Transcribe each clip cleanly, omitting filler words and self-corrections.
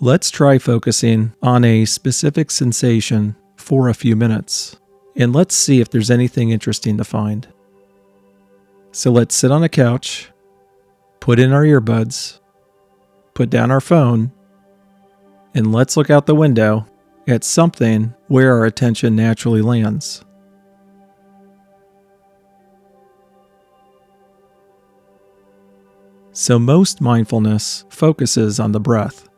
Let's try focusing on a specific sensation for a few minutes, and let's see if there's anything interesting to find. So let's sit on a couch, put in our earbuds, put down our phone, and let's look out the window at something where our attention naturally lands. So most mindfulness focuses on the breath.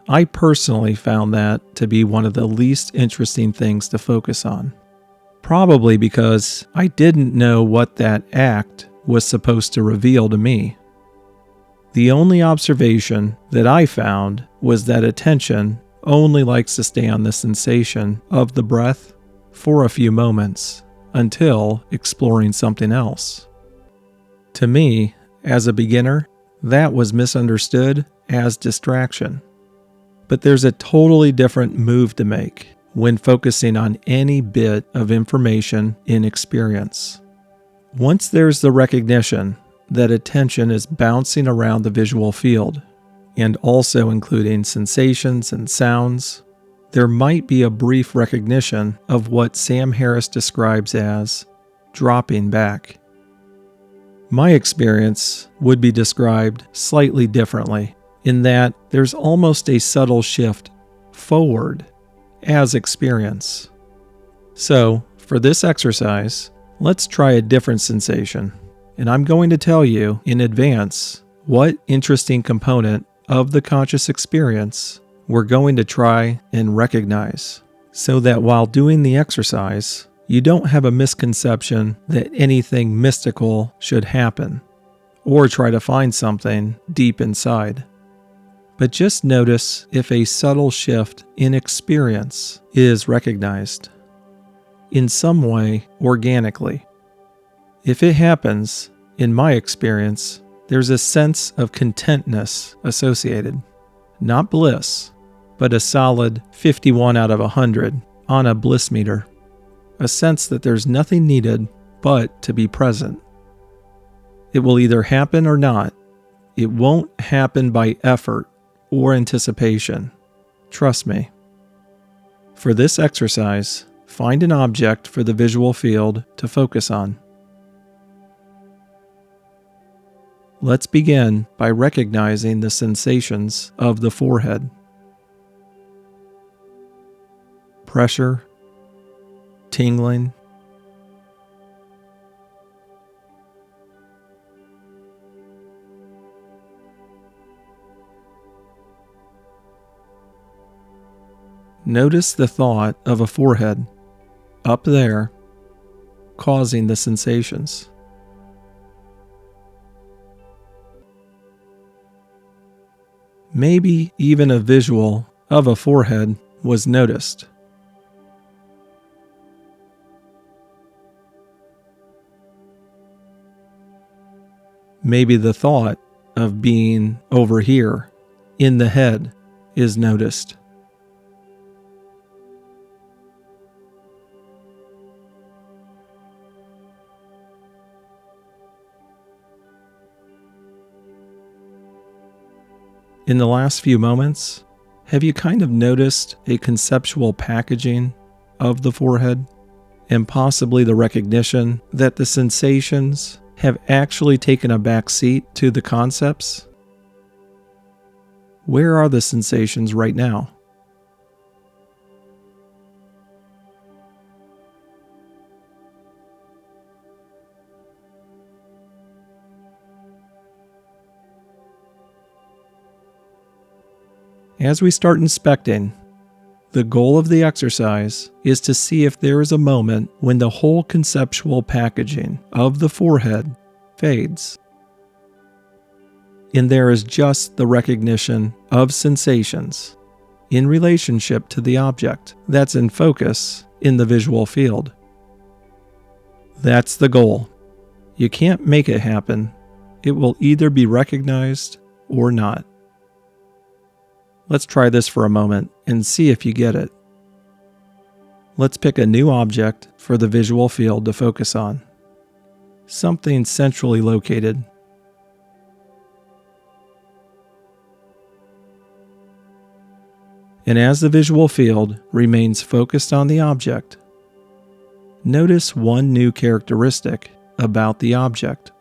I personally found that to be one of the least interesting things to focus on. Probably because I didn't know what that act was supposed to reveal to me. The only observation that I found was that attention only likes to stay on the sensation of the breath for a few moments until exploring something else. To me, as a beginner, that was misunderstood as distraction. But there's a totally different move to make when focusing on any bit of information in experience. Once there's the recognition that attention is bouncing around the visual field, and also including sensations and sounds, there might be a brief recognition of what Sam Harris describes as dropping back. My experience would be described slightly differently, in that there's almost a subtle shift forward as experience. So, for this exercise, let's try a different sensation, and I'm going to tell you in advance what interesting component of the conscious experience we're going to try and recognize, so that while doing the exercise, you don't have a misconception that anything mystical should happen, or try to find something deep inside. But just notice if a subtle shift in experience is recognized, in some way organically. If it happens, in my experience, there's a sense of contentness associated. Not bliss, but a solid 51 out of 100 on a bliss meter. A sense that there's nothing needed but to be present. It will either happen or not. It won't happen by effort or anticipation. Trust me. For this exercise, find an object for the visual field to focus on. Let's begin by recognizing the sensations of the forehead. Pressure, tingling, notice the thought of a forehead up there causing the sensations. Maybe even a visual of a forehead was noticed. Maybe the thought of being over here in the head is noticed. In the last few moments, have you kind of noticed a conceptual packaging of the forehead, and possibly the recognition that the sensations have actually taken a back seat to the concepts? Where are the sensations right now? As we start inspecting, the goal of the exercise is to see if there is a moment when the whole conceptual packaging of the forehead fades, and there is just the recognition of sensations in relationship to the object that's in focus in the visual field. That's the goal. You can't make it happen. It will either be recognized or not. Let's try this for a moment and see if you get it. Let's pick a new object for the visual field to focus on. Something centrally located. And as the visual field remains focused on the object, notice one new characteristic about the object.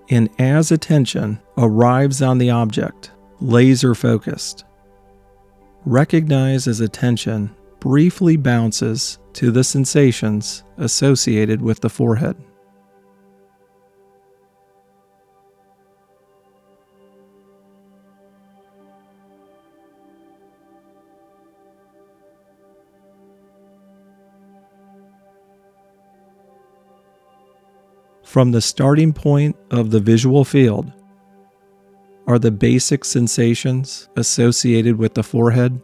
And as attention arrives on the object, laser focused, recognize as attention briefly bounces to the sensations associated with the forehead. From the starting point of the visual field, are the basic sensations associated with the forehead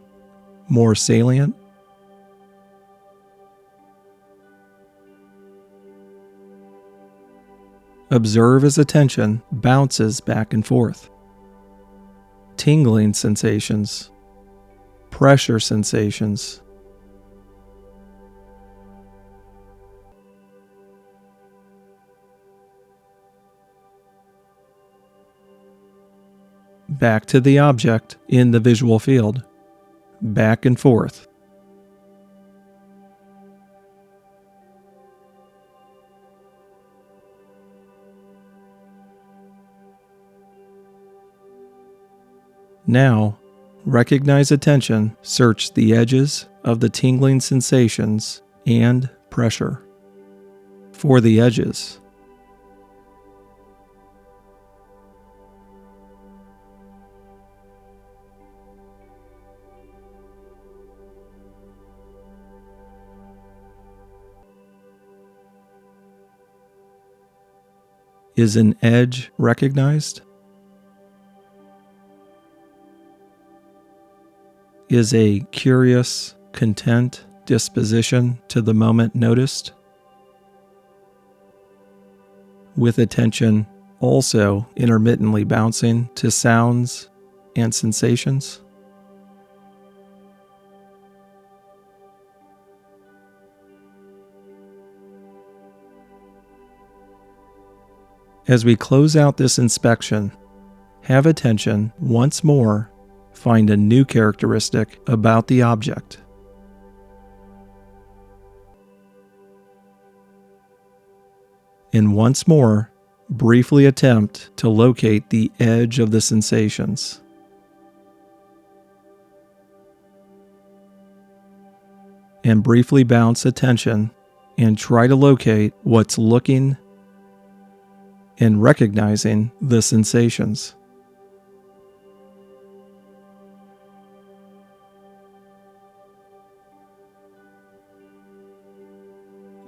more salient? Observe as attention bounces back and forth. Tingling sensations, pressure sensations, back to the object in the visual field, back and forth. Now, recognize attention search the edges of the tingling sensations and pressure. For the edges, is an edge recognized? Is a curious, content disposition to the moment noticed? With attention also intermittently bouncing to sounds and sensations? As we close out this inspection, have attention once more find a new characteristic about the object. And once more, briefly attempt to locate the edge of the sensations. And briefly bounce attention and try to locate what's looking and recognizing the sensations.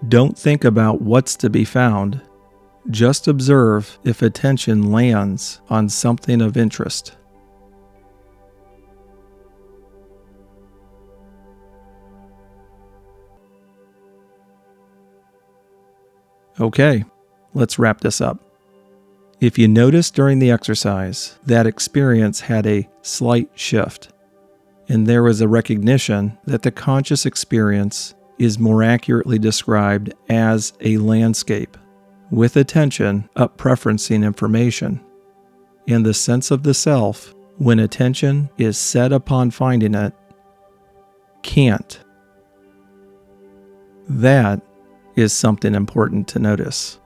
Don't think about what's to be found. Just observe if attention lands on something of interest. Okay, let's wrap this up. If you notice during the exercise that experience had a slight shift, and there was a recognition that the conscious experience is more accurately described as a landscape, with attention up-preferencing information, and the sense of the self, when attention is set upon finding it, can't. That is something important to notice.